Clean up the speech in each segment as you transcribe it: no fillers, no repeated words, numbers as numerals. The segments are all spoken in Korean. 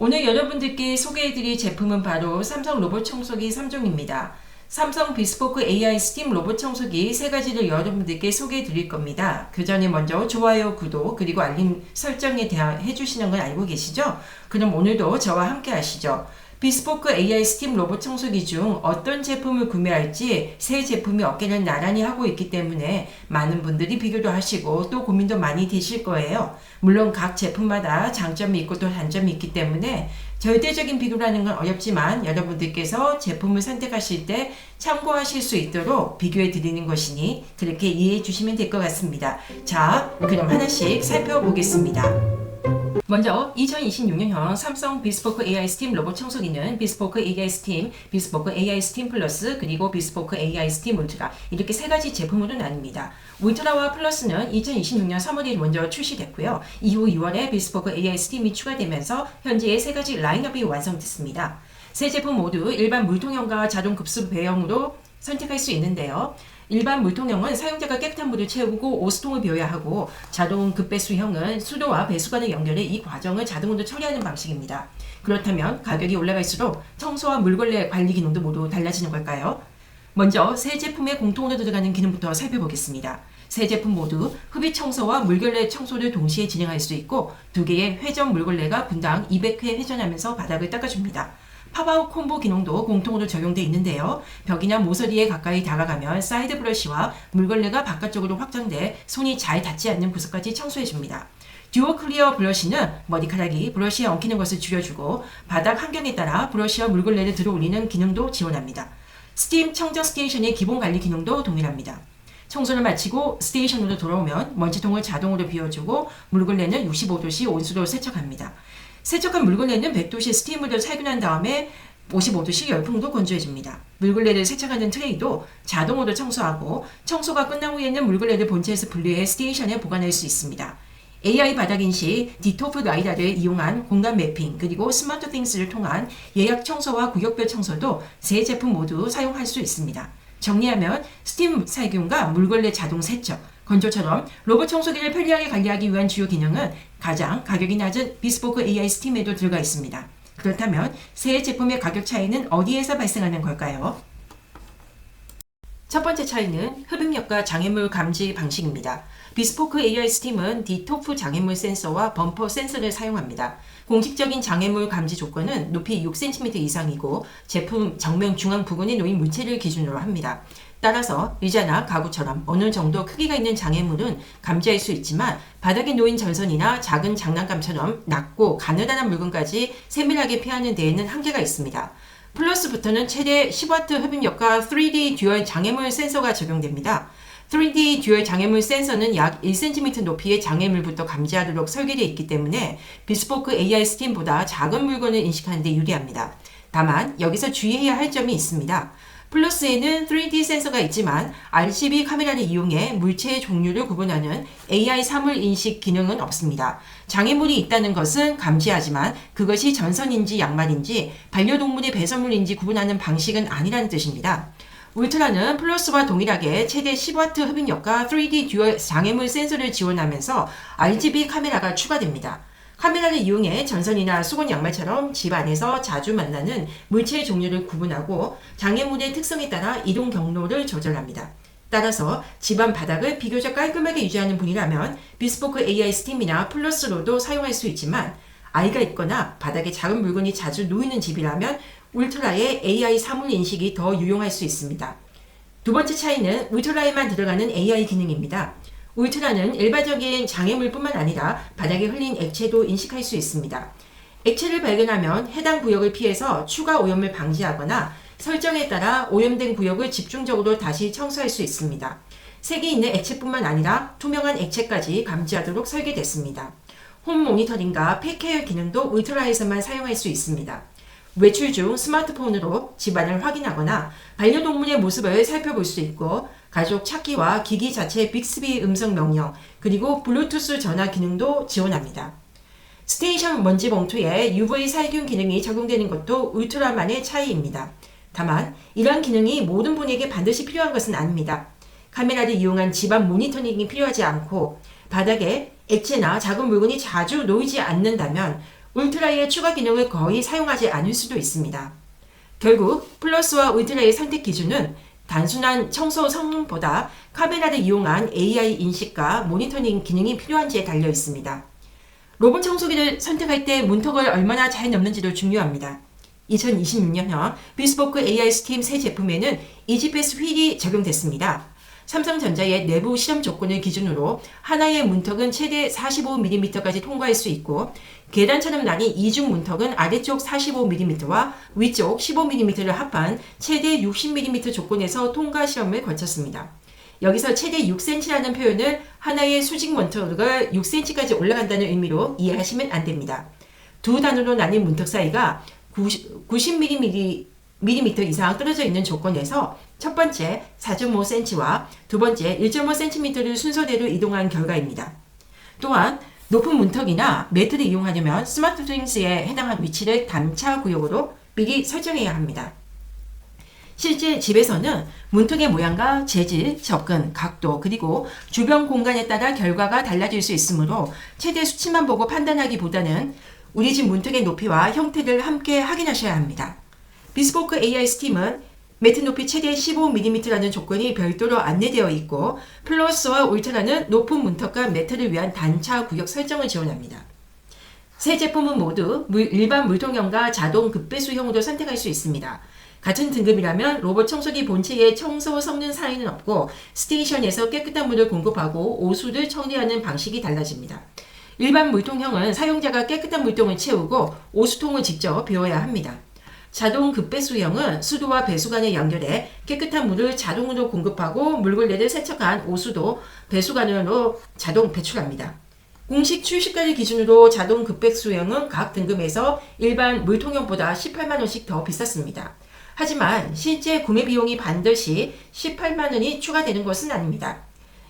오늘 여러분들께 소개해드릴 제품은 바로 삼성 로봇 청소기 3종입니다. 삼성 비스포크 AI 스팀 로봇 청소기 3가지를 여러분들께 소개해드릴 겁니다. 그 전에 먼저 좋아요, 구독, 그리고 알림 설정에 대한 해주시는 건 알고 계시죠? 그럼 오늘도 저와 함께 하시죠. 비스포크 AI 스팀 로봇 청소기 중 어떤 제품을 구매할지 새 제품이 어깨를 나란히 하고 있기 때문에 많은 분들이 비교도 하시고 또 고민도 많이 되실 거예요. 물론 각 제품마다 장점이 있고 또 단점이 있기 때문에 절대적인 비교라는 건 어렵지만 여러분들께서 제품을 선택하실 때 참고하실 수 있도록 비교해 드리는 것이니 그렇게 이해해 주시면 될 것 같습니다. 자, 그럼 하나씩 살펴보겠습니다. 먼저 2026년형 삼성 비스포크 AI 스팀 로봇 청소기는 비스포크 AI 스팀, 비스포크 AI 스팀 플러스, 그리고 비스포크 AI 스팀 울트라 이렇게 3가지 제품으로 나뉩니다. 울트라와 플러스는 2026년 3월에 먼저 출시됐고요. 이후 2월에 비스포크 AI 스팀이 추가되면서 현재의 3가지 라인업이 완성됐습니다. 세 제품 모두 일반 물통형과 자동 급수 배형으로 선택할 수 있는데요. 일반 물통형은 사용자가 깨끗한 물을 채우고 오수통을 비워야 하고 자동 급배수형은 수도와 배수관을 연결해 이 과정을 자동으로 처리하는 방식입니다. 그렇다면 가격이 올라갈수록 청소와 물걸레 관리 기능도 모두 달라지는 걸까요? 먼저 세 제품의 공통으로 들어가는 기능부터 살펴보겠습니다. 세 제품 모두 흡입 청소와 물걸레 청소를 동시에 진행할 수 있고 2개의 회전 물걸레가 분당 200회 회전하면서 바닥을 닦아줍니다. 팝아웃 콤보 기능도 공통으로 적용되어 있는데요. 벽이나 모서리에 가까이 다가가면 사이드 브러쉬와 물걸레가 바깥쪽으로 확장돼 손이 잘 닿지 않는 구석까지 청소해줍니다. 듀오 클리어 브러쉬는 머리카락이 브러쉬에 엉키는 것을 줄여주고 바닥 환경에 따라 브러쉬와 물걸레를 들어올리는 기능도 지원합니다. 스팀 청정 스테이션의 기본 관리 기능도 동일합니다. 청소를 마치고 스테이션으로 돌아오면 먼지통을 자동으로 비워주고 물걸레는 65도씨 온수로 세척합니다. 세척한 물걸레는 100도씨 스팀으로 살균한 다음에 55도씨 열풍도 건조해줍니다. 물걸레를 세척하는 트레이도 자동으로 청소하고 청소가 끝난 후에는 물걸레를 본체에서 분리해 스테이션에 보관할 수 있습니다. AI 바닥인식, 디토프 라이다를 이용한 공간 매핑, 그리고 스마트 띵스를 통한 예약 청소와 구역별 청소도 세 제품 모두 사용할 수 있습니다. 정리하면 스팀 살균과 물걸레 자동 세척, 건조처럼 로봇 청소기를 편리하게 관리하기 위한 주요 기능은 가장 가격이 낮은 비스포크 AI 스팀에도 들어가 있습니다. 그렇다면 세 제품의 가격 차이는 어디에서 발생하는 걸까요? 첫 번째 차이는 흡입력과 장애물 감지 방식입니다. 비스포크 AI 스팀은 디토프 장애물 센서와 범퍼 센서를 사용합니다. 공식적인 장애물 감지 조건은 높이 6cm 이상이고 제품 정면 중앙 부분에 놓인 물체를 기준으로 합니다. 따라서 의자나 가구처럼 어느 정도 크기가 있는 장애물은 감지할 수 있지만 바닥에 놓인 전선이나 작은 장난감처럼 낮고 가느다란 물건까지 세밀하게 피하는 데에는 한계가 있습니다. 플러스부터는 최대 10W 흡입력과 3D 듀얼 장애물 센서가 적용됩니다. 3D 듀얼 장애물 센서는 약 1cm 높이의 장애물부터 감지하도록 설계되어 있기 때문에 비스포크 AI 스팀보다 작은 물건을 인식하는 데 유리합니다. 다만 여기서 주의해야 할 점이 있습니다. 플러스에는 3D 센서가 있지만 RGB 카메라를 이용해 물체의 종류를 구분하는 AI 사물 인식 기능은 없습니다. 장애물이 있다는 것은 감지하지만 그것이 전선인지 양말인지 반려동물의 배설물인지 구분하는 방식은 아니라는 뜻입니다. 울트라는 플러스와 동일하게 최대 10W 흡입력과 3D 듀얼 장애물 센서를 지원하면서 RGB 카메라가 추가됩니다. 카메라를 이용해 전선이나 수건 양말처럼 집 안에서 자주 만나는 물체의 종류를 구분하고 장애물의 특성에 따라 이동 경로를 조절합니다. 따라서 집안 바닥을 비교적 깔끔하게 유지하는 분이라면 비스포크 AI 스팀이나 플러스로도 사용할 수 있지만 아이가 있거나 바닥에 작은 물건이 자주 놓이는 집이라면 울트라의 AI 사물 인식이 더 유용할 수 있습니다. 두 번째 차이는 울트라에만 들어가는 AI 기능입니다. 울트라는 일반적인 장애물뿐만 아니라 바닥에 흘린 액체도 인식할 수 있습니다. 액체를 발견하면 해당 구역을 피해서 추가 오염을 방지하거나 설정에 따라 오염된 구역을 집중적으로 다시 청소할 수 있습니다. 색이 있는 액체뿐만 아니라 투명한 액체까지 감지하도록 설계됐습니다. 홈 모니터링과 펫케어 기능도 울트라에서만 사용할 수 있습니다. 외출 중 스마트폰으로 집안을 확인하거나 반려동물의 모습을 살펴볼 수 있고 가족 찾기와 기기 자체 빅스비 음성 명령 그리고 블루투스 전화 기능도 지원합니다. 스테이션 먼지 봉투에 UV 살균 기능이 적용되는 것도 울트라만의 차이입니다. 다만 이러한 기능이 모든 분에게 반드시 필요한 것은 아닙니다. 카메라를 이용한 집안 모니터링이 필요하지 않고 바닥에 액체나 작은 물건이 자주 놓이지 않는다면 울트라의 추가 기능을 거의 사용하지 않을 수도 있습니다. 결국 플러스와 울트라의 선택 기준은 단순한 청소 성능보다 카메라를 이용한 AI 인식과 모니터링 기능이 필요한지에 달려 있습니다. 로봇 청소기를 선택할 때 문턱을 얼마나 잘 넘는지도 중요합니다. 2026년형 비스포크 AI 스팀 새 제품에는 이지패스 휠이 적용됐습니다. 삼성전자의 내부 실험 조건을 기준으로 하나의 문턱은 최대 45mm까지 통과할 수 있고 계단처럼 나뉜 이중 문턱은 아래쪽 45mm와 위쪽 15mm를 합한 최대 60mm 조건에서 통과 시험을 거쳤습니다. 여기서 최대 6cm라는 표현을 하나의 수직 문턱가 6cm까지 올라간다는 의미로 이해하시면 안 됩니다. 두 단으로 나뉜 문턱 사이가 90mm 이상 떨어져 있는 조건에서 첫 번째 4.5cm와 두 번째 1.5cm를 순서대로 이동한 결과입니다. 또한 높은 문턱이나 매트를 이용하려면 스마트 스윙스에 해당한 위치를 단차 구역으로 미리 설정해야 합니다. 실제 집에서는 문턱의 모양과 재질, 접근, 각도, 그리고 주변 공간에 따라 결과가 달라질 수 있으므로 최대 수치만 보고 판단하기보다는 우리 집 문턱의 높이와 형태를 함께 확인하셔야 합니다. 비스포크 AI 스팀은 매트 높이 최대 15mm라는 조건이 별도로 안내되어 있고 플러스와 울트라는 높은 문턱과 매트를 위한 단차 구역 설정을 지원합니다. 새 제품은 모두 일반 물통형과 자동 급배수형으로 선택할 수 있습니다. 같은 등급이라면 로봇 청소기 본체의 청소 성능 차이는 없고 스테이션에서 깨끗한 물을 공급하고 오수를 처리하는 방식이 달라집니다. 일반 물통형은 사용자가 깨끗한 물통을 채우고 오수통을 직접 비워야 합니다. 자동 급배수형은 수도와 배수관에 연결해 깨끗한 물을 자동으로 공급하고 물걸레를 세척한 오수도 배수관으로 자동 배출합니다. 공식 출시가를 기준으로 자동 급배수형은 각 등급에서 일반 물통형보다 18만원씩 더 비쌌습니다. 하지만 실제 구매 비용이 반드시 18만원이 추가되는 것은 아닙니다.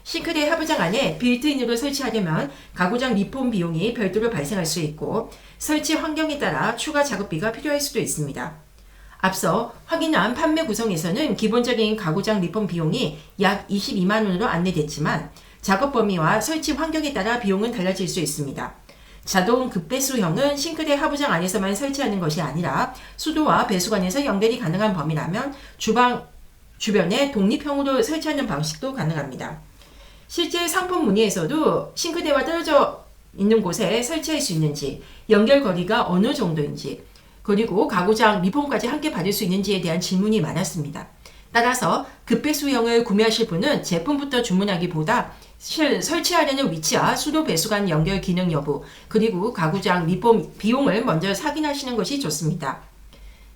싱크대 하부장 안에 빌트인으로 설치하려면 가구장 리폼 비용이 별도로 발생할 수 있고 설치 환경에 따라 추가 작업비가 필요할 수도 있습니다. 앞서 확인한 판매 구성에서는 기본적인 가구장 리폼 비용이 약 22만원으로 안내됐지만 작업 범위와 설치 환경에 따라 비용은 달라질 수 있습니다. 자동 급배수형은 싱크대 하부장 안에서만 설치하는 것이 아니라 수도와 배수관에서 연결이 가능한 범위라면 주방 주변에 독립형으로 설치하는 방식도 가능합니다. 실제 상품 문의에서도 싱크대와 떨어져 있는 곳에 설치할 수 있는지, 연결 거리가 어느 정도인지, 그리고 가구장 리폼까지 함께 받을 수 있는지에 대한 질문이 많았습니다. 따라서 급배수형을 구매하실 분은 제품부터 주문하기보다 설치하려는 위치와 수도 배수관 연결 기능 여부, 그리고 가구장 리폼 비용을 먼저 확인하시는 것이 좋습니다.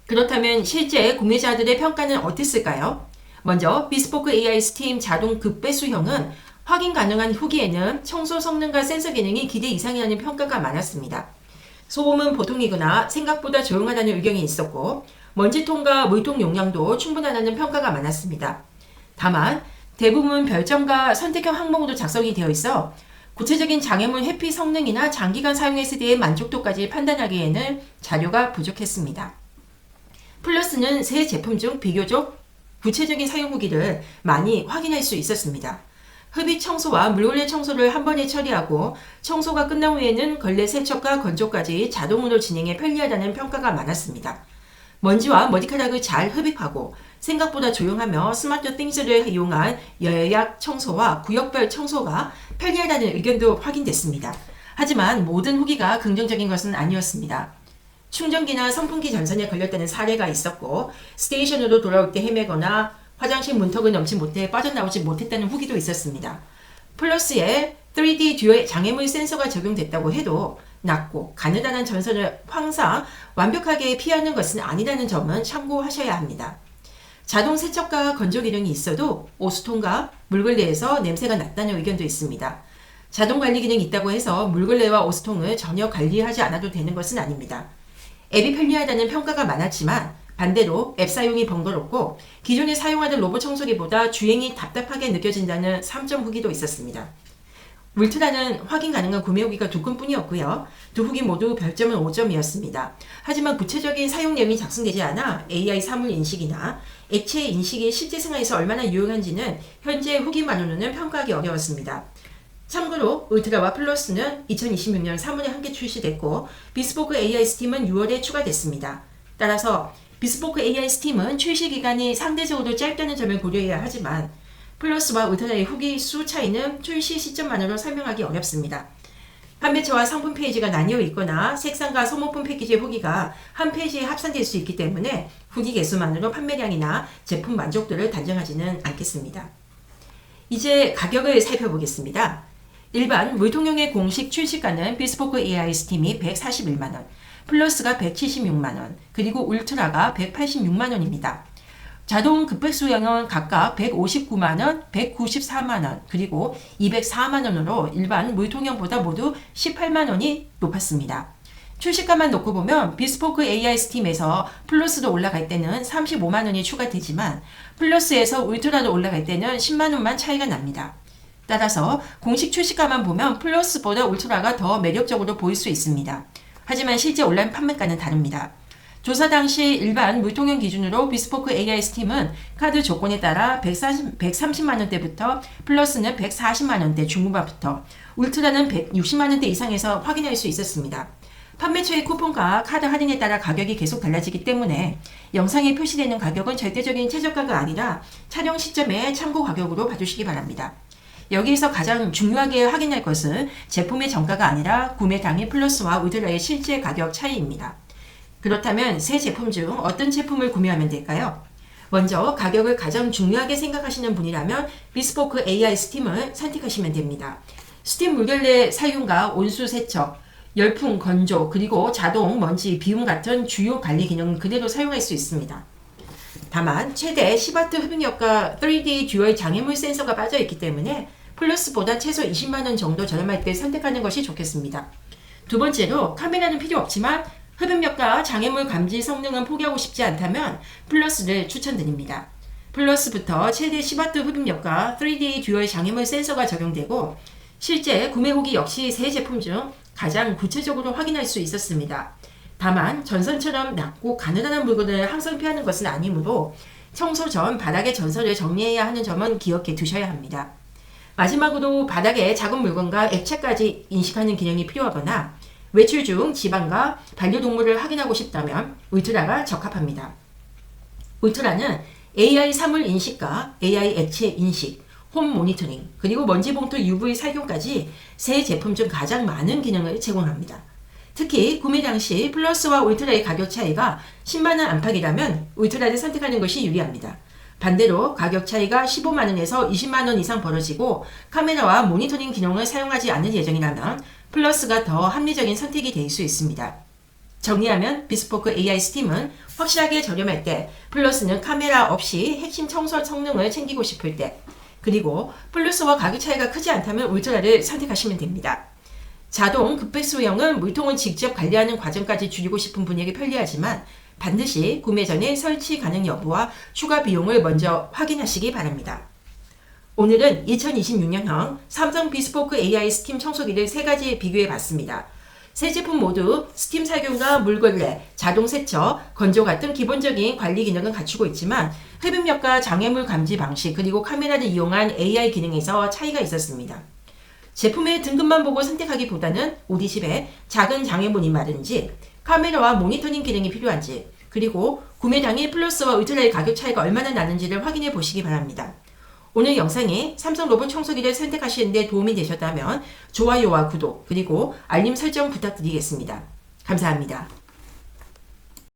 그렇다면 실제 구매자들의 평가는 어땠을까요? 먼저 비스포크 AI 스팀 자동 급배수형은 확인 가능한 후기에는 청소 성능과 센서 기능이 기대 이상이라는 평가가 많았습니다. 소음은 보통이거나 생각보다 조용하다는 의견이 있었고 먼지통과 물통 용량도 충분하다는 평가가 많았습니다. 다만 대부분 별점과 선택형 항목으로 작성이 되어 있어 구체적인 장애물 회피 성능이나 장기간 사용했을 때의 만족도까지 판단하기에는 자료가 부족했습니다. 플러스는 새 제품 중 비교적 구체적인 사용 후기를 많이 확인할 수 있었습니다. 흡입 청소와 물걸레 청소를 한 번에 처리하고 청소가 끝난 후에는 걸레 세척과 건조까지 자동으로 진행해 편리하다는 평가가 많았습니다. 먼지와 머리카락을 잘 흡입하고 생각보다 조용하며 스마트 띵스를 이용한 여약 청소와 구역별 청소가 편리하다는 의견도 확인됐습니다. 하지만 모든 후기가 긍정적인 것은 아니었습니다. 충전기나 선풍기 전선에 걸렸다는 사례가 있었고 스테이션으로 돌아올 때 헤매거나 화장실 문턱을 넘지 못해 빠져나오지 못했다는 후기도 있었습니다. 플러스에 3D 듀얼 장애물 센서가 적용됐다고 해도 낮고 가느다란 전선을 항상 완벽하게 피하는 것은 아니라는 점은 참고하셔야 합니다. 자동 세척과 건조 기능이 있어도 오수통과 물걸레에서 냄새가 났다는 의견도 있습니다. 자동 관리 기능이 있다고 해서 물걸레와 오수통을 전혀 관리하지 않아도 되는 것은 아닙니다. 앱이 편리하다는 평가가 많았지만 반대로 앱 사용이 번거롭고 기존에 사용하는 로봇 청소기보다 주행이 답답하게 느껴진다는 3점 후기도 있었습니다. 울트라는 확인 가능한 구매 후기가 2건 뿐이었고요. 두 후기 모두 별점은 5점이었습니다. 하지만 구체적인 사용 내용이 작성되지 않아 AI 사물 인식이나 액체 인식이 실제 생활에서 얼마나 유용한지는 현재 후기만으로는 평가하기 어려웠습니다. 참고로 울트라와 플러스는 2026년 3월에 함께 출시됐고 비스포크 AI 스팀은 6월에 추가됐습니다. 따라서 비스포크 AI 스팀은 출시 기간이 상대적으로 짧다는 점을 고려해야 하지만 플러스와 울트라의 후기 수 차이는 출시 시점만으로 설명하기 어렵습니다. 판매처와 상품 페이지가 나뉘어 있거나 색상과 소모품 패키지의 후기가 한 페이지에 합산될 수 있기 때문에 후기 개수만으로 판매량이나 제품 만족도를 단정하지는 않겠습니다. 이제 가격을 살펴보겠습니다. 일반 물통용의 공식 출시가는 비스포크 AI 스팀이 141만원, 플러스가 176만원, 그리고 울트라가 186만원입니다. 자동 급백 수량은 각각 159만원, 194만원, 그리고 204만원으로 일반 물통형보다 모두 18만원이 높았습니다. 출시가만 놓고 보면 비스포크 AI 스팀에서 플러스로 올라갈 때는 35만원이 추가되지만 플러스에서 울트라로 올라갈 때는 10만원만 차이가 납니다. 따라서 공식 출시가만 보면 플러스보다 울트라가 더 매력적으로 보일 수 있습니다. 하지만 실제 온라인 판매가는 다릅니다. 조사 당시 일반 물통형 기준으로 비스포크 AI 스팀은 카드 조건에 따라 130만원대부터 플러스는 140만원대 중후반부터 울트라는 160만원대 이상에서 확인할 수 있었습니다. 판매처의 쿠폰과 카드 할인에 따라 가격이 계속 달라지기 때문에 영상에 표시되는 가격은 절대적인 최저가가 아니라 촬영 시점의 참고 가격으로 봐주시기 바랍니다. 여기에서 가장 중요하게 확인할 것은 제품의 정가가 아니라 구매 당일 플러스와 울트라의 실제 가격 차이입니다. 그렇다면 새 제품 중 어떤 제품을 구매하면 될까요? 먼저 가격을 가장 중요하게 생각하시는 분이라면 비스포크 AI 스팀을 선택하시면 됩니다. 스팀 물결 내 사용과 온수 세척, 열풍 건조, 그리고 자동 먼지 비움 같은 주요 관리 기능은 그대로 사용할 수 있습니다. 다만 최대 10W 흡입력과 3D 듀얼 장애물 센서가 빠져있기 때문에 플러스보다 최소 20만원 정도 저렴할 때 선택하는 것이 좋겠습니다. 두 번째로 카메라는 필요 없지만 흡입력과 장애물 감지 성능은 포기하고 싶지 않다면 플러스를 추천드립니다. 플러스부터 최대 10W 흡입력과 3D 듀얼 장애물 센서가 적용되고 실제 구매 후기 역시 새 제품 중 가장 구체적으로 확인할 수 있었습니다. 다만 전선처럼 낮고 가느다란 물건을 항상 피하는 것은 아니므로 청소 전 바닥의 전선을 정리해야 하는 점은 기억해 두셔야 합니다. 마지막으로 바닥에 작은 물건과 액체까지 인식하는 기능이 필요하거나 외출 중 집안과 반려동물을 확인하고 싶다면 울트라가 적합합니다. 울트라는 AI 사물 인식과 AI 액체 인식, 홈 모니터링, 그리고 먼지 봉투 UV 살균까지 새 제품 중 가장 많은 기능을 제공합니다. 특히 구매 당시 플러스와 울트라의 가격 차이가 10만원 안팎이라면 울트라를 선택하는 것이 유리합니다. 반대로 가격 차이가 15만원에서 20만원 이상 벌어지고 카메라와 모니터링 기능을 사용하지 않을 예정이라면 플러스가 더 합리적인 선택이 될 수 있습니다. 정리하면 비스포크 AI 스팀은 확실하게 저렴할 때, 플러스는 카메라 없이 핵심 청소 성능을 챙기고 싶을 때, 그리고 플러스와 가격 차이가 크지 않다면 울트라를 선택하시면 됩니다. 자동 급백 수형은 물통을 직접 관리하는 과정까지 줄이고 싶은 분에게 편리하지만 반드시 구매 전에 설치 가능 여부와 추가 비용을 먼저 확인하시기 바랍니다. 오늘은 2026년형 삼성 비스포크 AI 스팀 청소기를 3가지 비교해 봤습니다. 세 제품 모두 스팀 살균과 물걸레, 자동 세척, 건조 같은 기본적인 관리 기능은 갖추고 있지만 흡입력과 장애물 감지 방식 그리고 카메라를 이용한 AI 기능에서 차이가 있었습니다. 제품의 등급만 보고 선택하기보다는 우리 집에 작은 장애물이 많은지, 카메라와 모니터링 기능이 필요한지, 그리고 구매 당일 플러스와 울트라의 가격 차이가 얼마나 나는지를 확인해 보시기 바랍니다. 오늘 영상이 삼성 로봇 청소기를 선택하시는 데 도움이 되셨다면 좋아요와 구독 그리고 알림 설정 부탁드리겠습니다. 감사합니다.